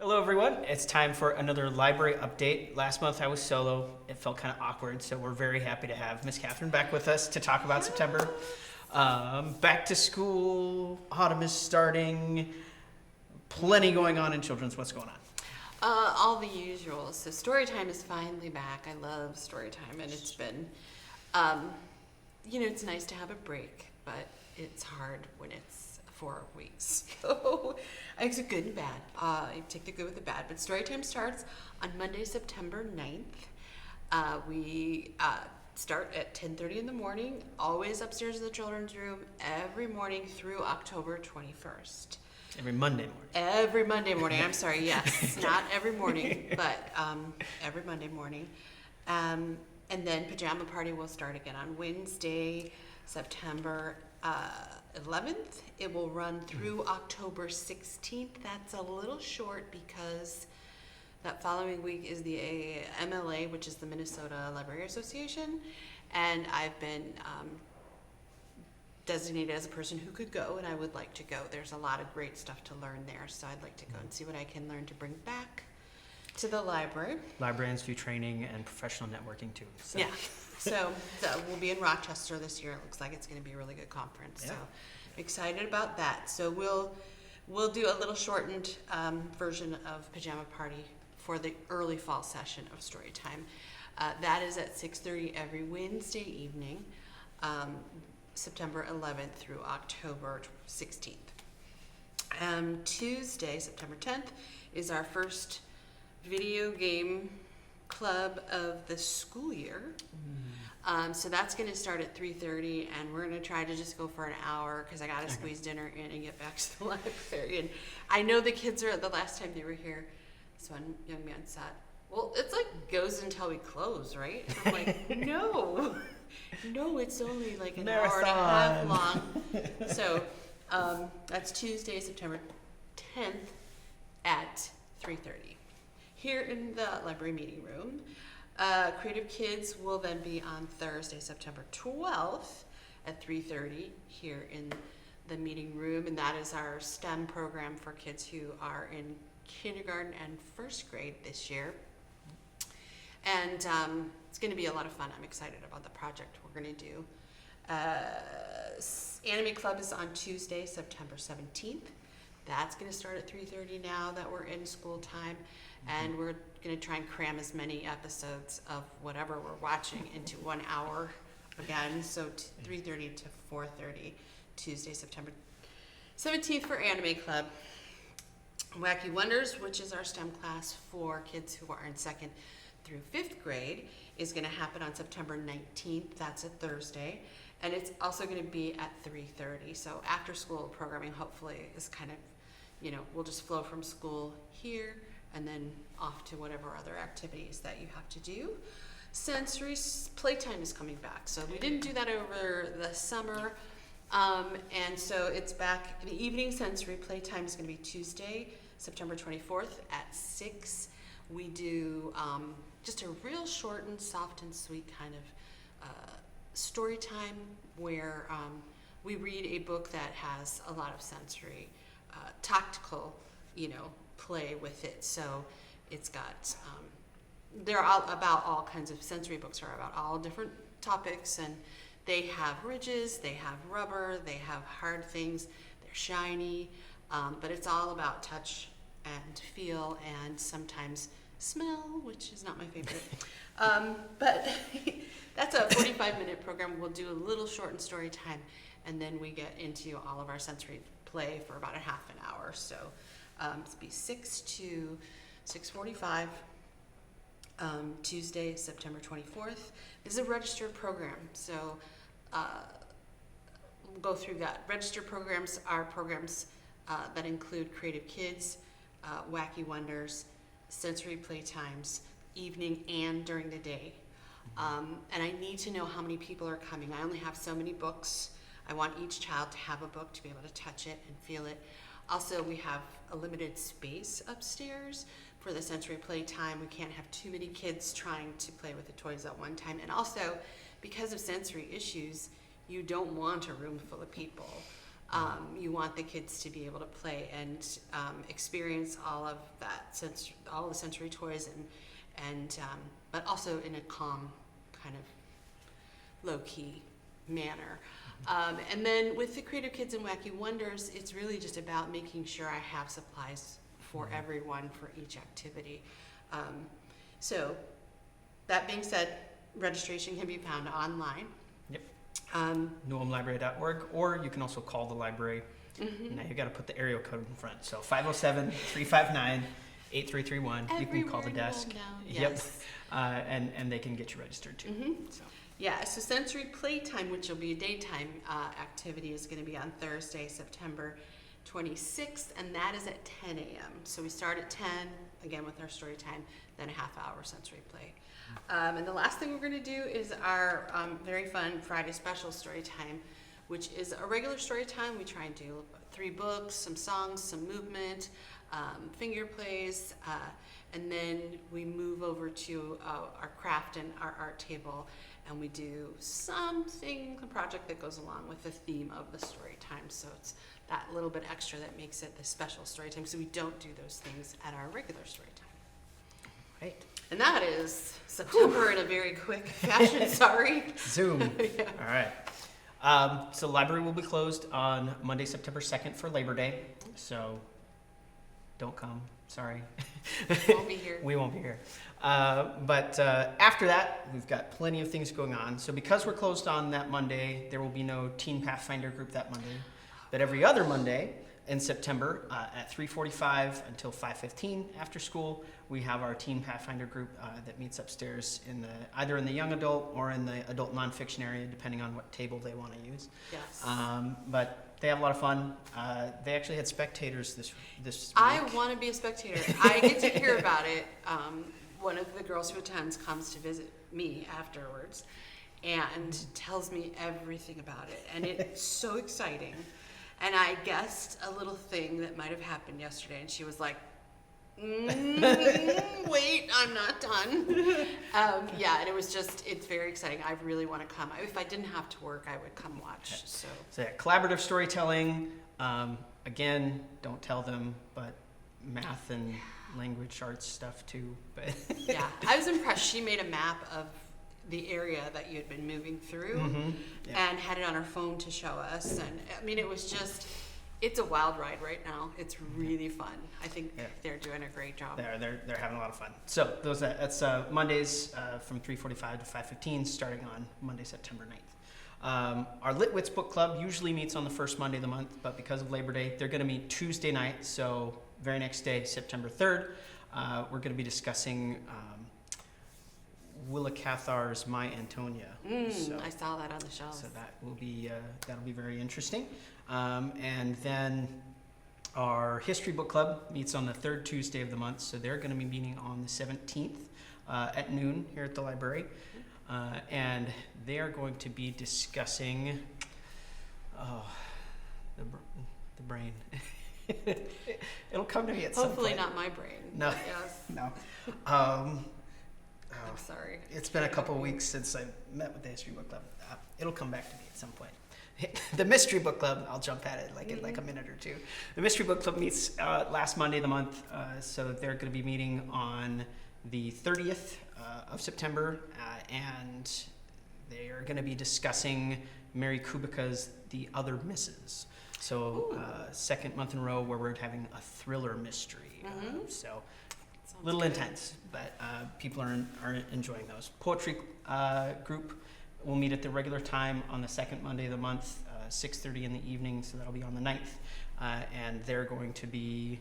Hello, everyone. It's time for another library update. Last month I was solo. It felt kind of awkward, so we're very happy to have Miss Kathryn back with us to talk about September. Back to school, autumn is starting, plenty going on in children's. What's going on? All the usual. So story time is finally back. I love story time, and it's been, it's nice to have a break, but it's hard when it's 4 weeks. So it's a good and bad. I take the good with the bad. But story time starts on Monday, September 9th. We start at 10:30 in the morning, always upstairs in the children's room, every morning through October 21st. Every Monday morning. Every Monday morning. I'm sorry. Yes, not every morning, but every Monday morning. And then pajama party will start again on Wednesday, September 11th. It will run through October 16th. That's a little short because that following week is the MLA, which is the Minnesota Library Association, and I've been designated as a person who could go, and I would like to go. There's a lot of great stuff to learn there, so I'd like to go and see what I can learn to bring back to the library. Librarians do training and professional networking too. So. Yeah, so we'll be in Rochester this year. It looks like it's going to be a really good conference. Yeah. So excited about that. So we'll do a little shortened version of Pajama Party for the early fall session of Storytime. That is at 6:30 every Wednesday evening. September 11th through October 16th. Tuesday, September 10th, is our first video game club of the school year. So that's going to start at 3:30, and we're going to try to just go for an hour because I got to squeeze dinner in and get back to the library. And I know the kids are, the last time they were here, this one young man said, well, it's like goes until we close, right? And I'm like, no, it's only like an hour and a half long. So that's Tuesday, September 10th at 3:30 here in the library meeting room. Creative Kids will then be on Thursday, September 12th at 3:30 here in the meeting room, and that is our STEM program for kids who are in kindergarten and first grade this year. And it's going to be a lot of fun. I'm excited about the project we're going to do. Anime Club is on Tuesday, September 17th. That's going to start at 3:30 now that we're in school time. And we're going to try and cram as many episodes of whatever we're watching into 1 hour again. So 3:30 to 4:30, Tuesday, September 17th for Anime Club. Wacky Wonders, which is our STEM class for kids who are in 2nd through 5th grade, is going to happen on September 19th. That's a Thursday. And it's also going to be at 3:30. So after school programming hopefully is kind of, we'll just flow from school here and then off to whatever other activities that you have to do. Sensory playtime is coming back. So we didn't do that over the summer. And so it's back. The evening sensory playtime is going to be Tuesday, September 24th at 6. We do just a real short and soft and sweet kind of story time where we read a book that has a lot of sensory, tactical, play with it. So it's got, they're all about all kinds of sensory books are about all different topics, and they have ridges, they have rubber, they have hard things, they're shiny, but it's all about touch and feel and sometimes smell, which is not my favorite. But that's a 45-minute program. We'll do a little shortened story time, and then we get into all of our sensory play for about a half an hour. So it'll be 6 to 6:45, Tuesday, September 24th. This is a registered program, so we'll go through that. Registered programs are programs that include Creative Kids, Wacky Wonders, sensory playtimes, evening and during the day. And I need to know how many people are coming. I only have so many books. I want each child to have a book to be able to touch it and feel it. Also, we have a limited space upstairs for the sensory playtime. We can't have too many kids trying to play with the toys at one time. And also, because of sensory issues, you don't want a room full of people. You want the kids to be able to play and experience all of that all the sensory toys, and but also in a calm, kind of low-key manner. And then with the Creative Kids and Wacky Wonders, it's really just about making sure I have supplies for everyone for each activity. So that being said, registration can be found online. Yep. ulmlibrary.org, or you can also call the library. Now you got to put the area code in front. So 507-359-8331. You can call the desk. Yes. Yep. And they can get you registered too. So. Yeah, so sensory playtime, which will be a daytime activity, is going to be on Thursday, September 26th, and that is at 10 a.m. So we start at 10, again with our story time, then a half-hour sensory play. And the last thing we're going to do is our very fun Friday special story time, which is a regular story time. We try and do 3 books, some songs, some movement, finger plays, and then we move over to our craft and our art table, and we do a project that goes along with the theme of the story time. So it's that little bit extra that makes it the special story time. So we don't do those things at our regular story time. Right. And that is September in a very quick fashion, sorry. Zoom. Yeah. All right. So the library will be closed on Monday, September 2nd for Labor Day. So don't come. Sorry. Won't be here. We won't be here. But after that, we've got plenty of things going on. So because we're closed on that Monday, there will be no Teen Pathfinder group that Monday. But every other Monday in September at 3:45 until 5:15 after school, we have our Teen Pathfinder group that meets upstairs either in the young adult or in the adult nonfiction area, depending on what table they want to use. Yes. But they have a lot of fun. They actually had spectators this week. I want to be a spectator. I get to hear about it. One of the girls who attends comes to visit me afterwards and tells me everything about it. And it's so exciting. And I guessed a little thing that might have happened yesterday, and she was like, wait, I'm not done. And it's very exciting. I really want to come. If I didn't have to work, I would come watch. So yeah, collaborative storytelling. Again, don't tell them, but math and language arts stuff too. But yeah, I was impressed. She made a map of the area that you had been moving through and had it on her phone to show us. And I mean, it's a wild ride right now. It's really fun. I think they're doing a great job. They're having a lot of fun. So that's Mondays from 3:45 to 5:15, starting on Monday, September 9th. Our Litwits Book Club usually meets on the first Monday of the month, but because of Labor Day, they're going to meet Tuesday night. So very next day, September 3rd, we're going to be discussing Willa Cathar's My Antonia. I saw that on the shelf. So that'll be very interesting. And then our History Book Club meets on the 3rd Tuesday of the month. So they're going to be meeting on the 17th at noon here at the library. And they are going to be discussing the brain. It'll come to me at some point. Hopefully not my brain. No. Yes. No. I'm sorry. It's been a couple of weeks since I met with the History Book Club. It'll come back to me at some point. The Mystery Book Club, I'll jump at it in like a minute or two. The Mystery Book Club meets last Monday of the month, so they're going to be meeting on the 30th of September, and they are going to be discussing Mary Kubica's The Other Misses. So second month in a row where we're having a thriller mystery. So a little intense, but people are enjoying those. Poetry group will meet at the regular time on the second Monday of the month, 6:30 in the evening, so that'll be on the 9th. And they're going to be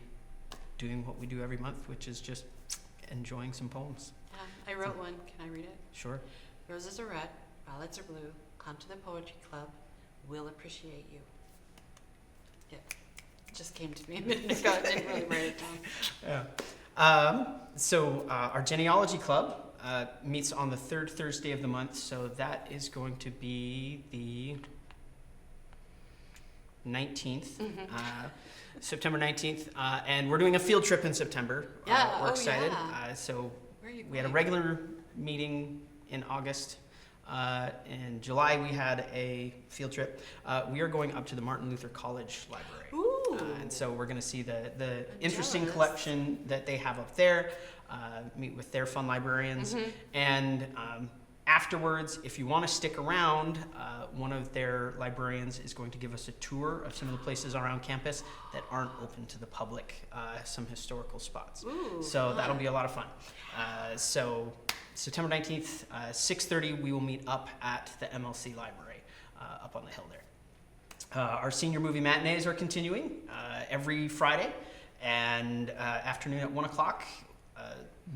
doing what we do every month, which is just enjoying some poems. Yeah, I wrote one. Can I read it? Sure. Roses are red, violets are blue. Come to the poetry club. We'll appreciate you. Yeah, it just came to me a minute ago. I didn't really write it down. Yeah. So our genealogy club meets on the 3rd Thursday of the month. So that is going to be the 19th, September 19th. And we're doing a field trip in September. Yeah, we're excited. Yeah. So where are you we had a regular meeting in August. In July, we had a field trip. We are going up to the Martin Luther College Library. Ooh. And so we're going to see the interesting jealous. collection that they have up there, meet with their fun librarians. And afterwards, if you want to stick around, one of their librarians is going to give us a tour of some of the places around campus that aren't open to the public, some historical spots. Ooh, so that'll be a lot of fun. So September 19th, 6:30, we will meet up at the MLC Library up on the hill there. Our senior movie matinees are continuing every Friday and afternoon at 1 o'clock.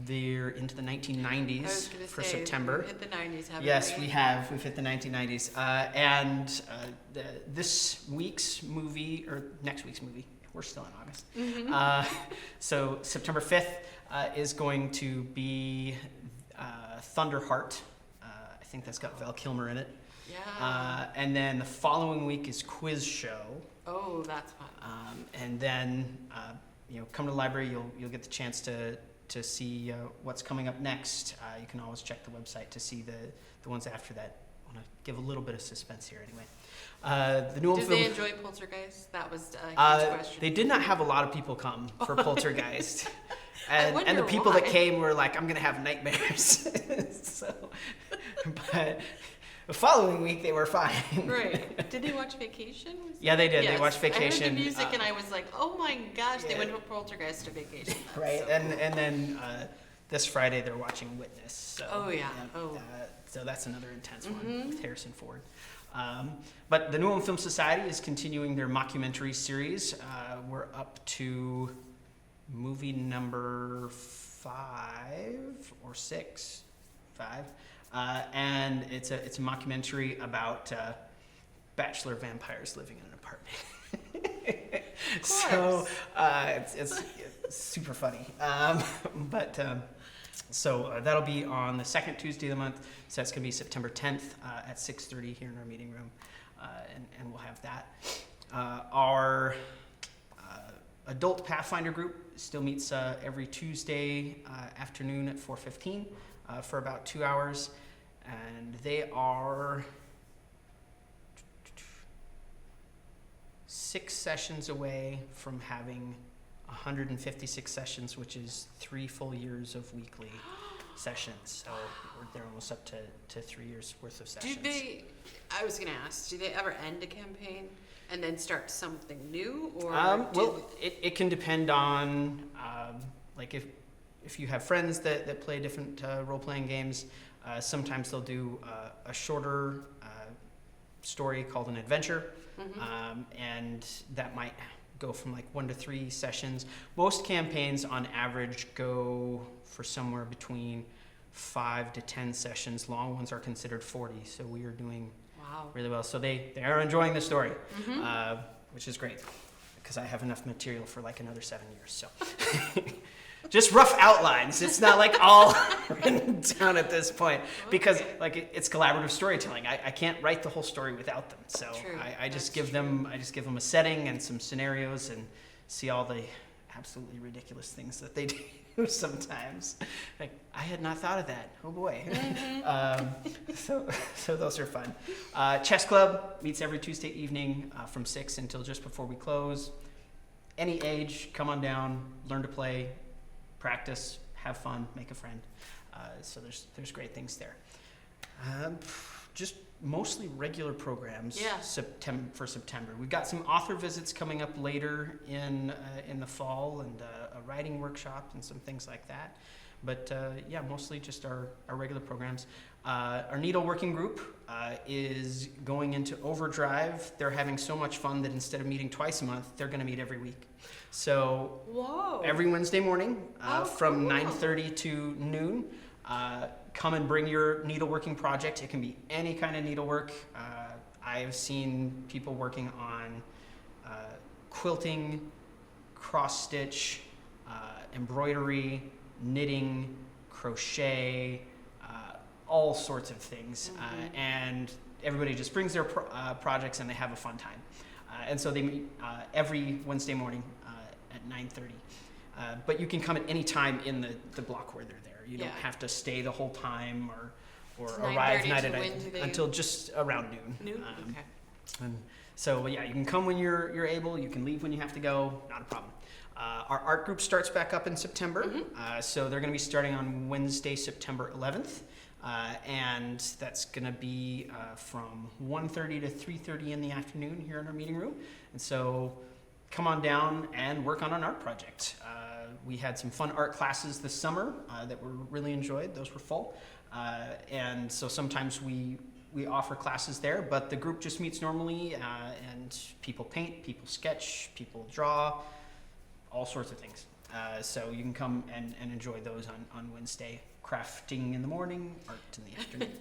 They're into the 1990s for September. We've hit the 90s, haven't Yes, we? we have. We've hit the 1990s. This week's movie, or next week's movie, we're still in August. So September 5th is going to be Thunderheart. I think that's got Val Kilmer in it. Yeah. And then the following week is Quiz Show. Oh, that's fun. And then, come to the library, you'll get the chance to see what's coming up next. You can always check the website to see the ones after that. I want to give a little bit of suspense here anyway. The new Ulm Did film. they enjoy Poltergeist? That was a huge question. They did not have a lot of people come for Poltergeist. I And the wonder people why. that came were like, I'm going to have nightmares. But the following week they were fine. Right. Did they watch Vacation? Yeah, they did. Yes. They watched Vacation. I heard the music and I was like, oh my gosh, they yeah. went from Poltergeist to Vacation. That's Right, so and cool. then this Friday they're watching Witness. So, Oh, yeah. Oh. So that's another intense one with Harrison Ford. But the New Ulm Film Society is continuing their mockumentary series. We're up to movie number 5 or 6, 5, and it's a mockumentary about bachelor vampires living in an apartment. So it's super funny. So that'll be on the second Tuesday of the month. So that's going to be September 10th at 6:30 here in our meeting room, and we'll have that. Our adult Pathfinder group still meets every Tuesday afternoon at 4:15 for about 2 hours, and they are 6 sessions away from having 156 sessions, which is 3 full years of weekly sessions. So they're almost up to 3 years worth of sessions. I was going to ask, do they ever end a campaign and then start something new? Or it can depend on, like if you have friends that play different role-playing games, sometimes they'll do a shorter story called an adventure, and that might go from like 1 to 3 sessions. Most campaigns on average go for somewhere between 5 to 10 sessions. Long ones are considered 40, so we are doing really well. So they are enjoying the story, which is great, because I have enough material for like another 7 years. So just rough outlines. It's not like all written down at this point, because like it's collaborative storytelling. I can't write the whole story without them. So I just give them a setting and some scenarios, and see all the absolutely ridiculous things that they do sometimes. Like, I had not thought of that. Oh boy. So those are fun. Chess Club meets every Tuesday evening from 6 until just before we close. Any age, come on down, learn to play, practice, have fun, make a friend. So there's great things there. Just mostly regular programs. For September. We've got some author visits coming up later in the fall, and a writing workshop and some things like that. But mostly just our regular programs. Our needle working group is going into overdrive. They're having so much fun that instead of meeting twice a month, they're going to meet every week. So every Wednesday morning from 9:30 to noon, come and bring your needleworking project. It can be any kind of needlework. I've seen people working on quilting, cross stitch, embroidery, knitting, crochet, all sorts of things. And everybody just brings their projects and they have a fun time. And so they meet every Wednesday morning at 9:30. But you can come at any time in the block where they're there. You don't have to stay the whole time or It's arrive 9:30 night to at when do they- until just around noon. Noon? Okay. And so yeah, you can come when you're able. You can leave when you have to go. Not a problem. Our art group starts back up in September. So they're going to be starting on Wednesday, September 11th. And that's going to be from 1:30 to 3:30 in the afternoon here in our meeting room. And so come on down and work on an art project. We had some fun art classes this summer that were really enjoyed. Those were full. And so sometimes we offer classes there, but the group just meets normally, and people paint, people sketch, people draw, all sorts of things. So you can come and enjoy those on Wednesday. Crafting in the morning, art in the afternoon.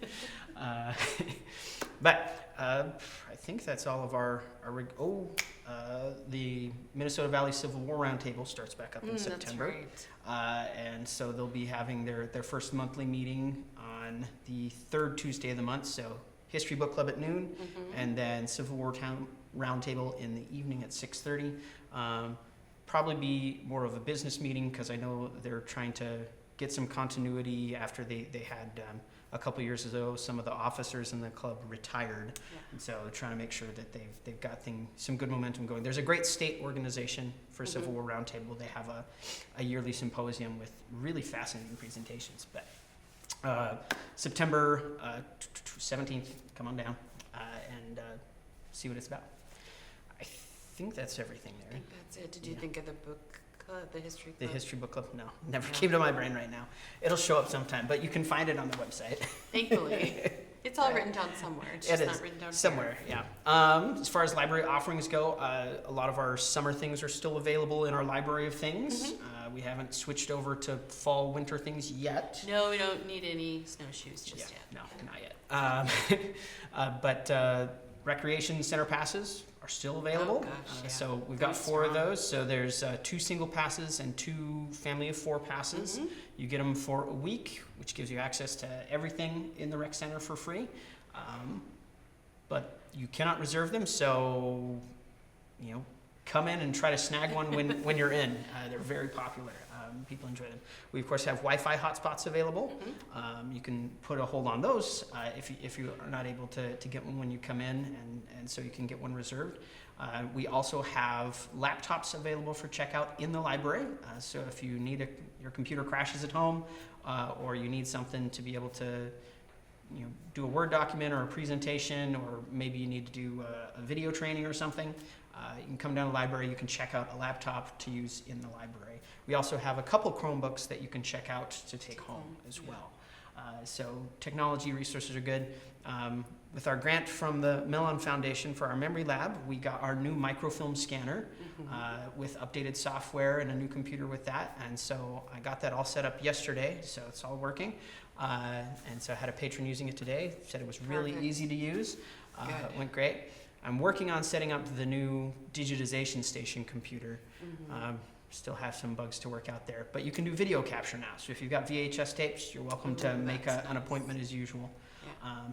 But I think that's all of our the Minnesota Valley Civil War Roundtable starts back up in September. That's right. And so they'll be having their first monthly meeting on the third Tuesday of the month. So History Book Club at noon, and then Civil War Roundtable in the evening at 6:30. Probably be more of a business meeting because I know they're trying to get some continuity after they had a couple years ago, some of the officers in the club retired. And so they're trying to make sure that they've got some good momentum going. There's a great state organization for Civil War Roundtable. They have a yearly symposium with really fascinating presentations. But September 17th, come on down and see what it's about. I think that's everything I there. think that's it. Did you think of the book club, the history club? The History Book Club? No, never came to my brain right now. It'll show up sometime, but you can find it on the website. Thankfully. It's all written down somewhere. It's just not written down somewhere, here. yeah. As far as library offerings go, a lot of our summer things are still available in our library of things. We haven't switched over to fall, winter things yet. No, we don't need any snowshoes just yet. No, not yet. But recreation center passes are still available. Oh, gosh, yeah. So we've got Pretty 4 of strong. those. So there's 2 single passes and 2 family of 4 passes. You get them for a week, which gives you access to everything in the rec center for free. But you cannot reserve them, so come in and try to snag one when you're in. They're very popular. People enjoy them. We of course have Wi-Fi hotspots available. You can put a hold on those if you are not able to get one when you come in, and so you can get one reserved. We also have laptops available for checkout in the library. So if you need your computer crashes at home, or you need something to be able to do a Word document or a presentation, or maybe you need to do a video training or something, you can come down to the library. You can check out a laptop to use in the library. We also have a couple Chromebooks that you can check out to take home as well. So technology resources are good. With our grant from the Mellon Foundation for our memory lab, we got our new microfilm scanner with updated software and a new computer with that. And so I got that all set up yesterday, so it's all working. And so I had a patron using it today. Said it was really easy to use. It went great. I'm working on setting up the new digitization station computer. Still have some bugs to work out there, but you can do video capture now. So if you've got VHS tapes, you're welcome to make an appointment as usual.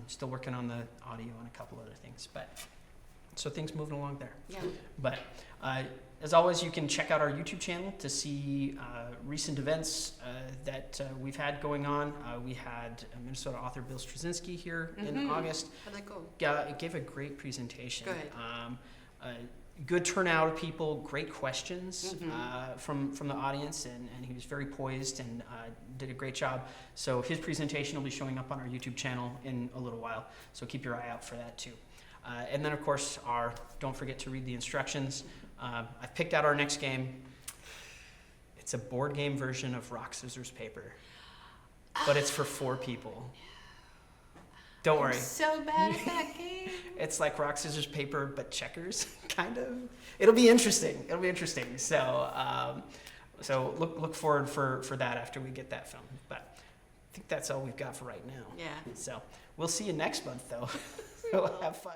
Still working on the audio and a couple other things, but so things moving along there. But as always, you can check out our YouTube channel to see recent events that we've had going on. We had Minnesota author Bill Straczynski here in August. How'd that go? It gave a great presentation. Good. Good turnout of people, great questions from the audience, and he was very poised and did a great job. So his presentation will be showing up on our YouTube channel in a little while, so keep your eye out for that too. And then of course, don't forget to read the instructions. I've picked out our next game. It's a board game version of Rock, Scissors, Paper, but it's for 4 people. Don't worry. I'm so bad at that game. It's like Rock, Scissors, Paper, but checkers, kind of. It'll be interesting. So, so look forward for that after we get that filmed. But I think that's all we've got for right now. Yeah. So we'll see you next month, though. So have fun.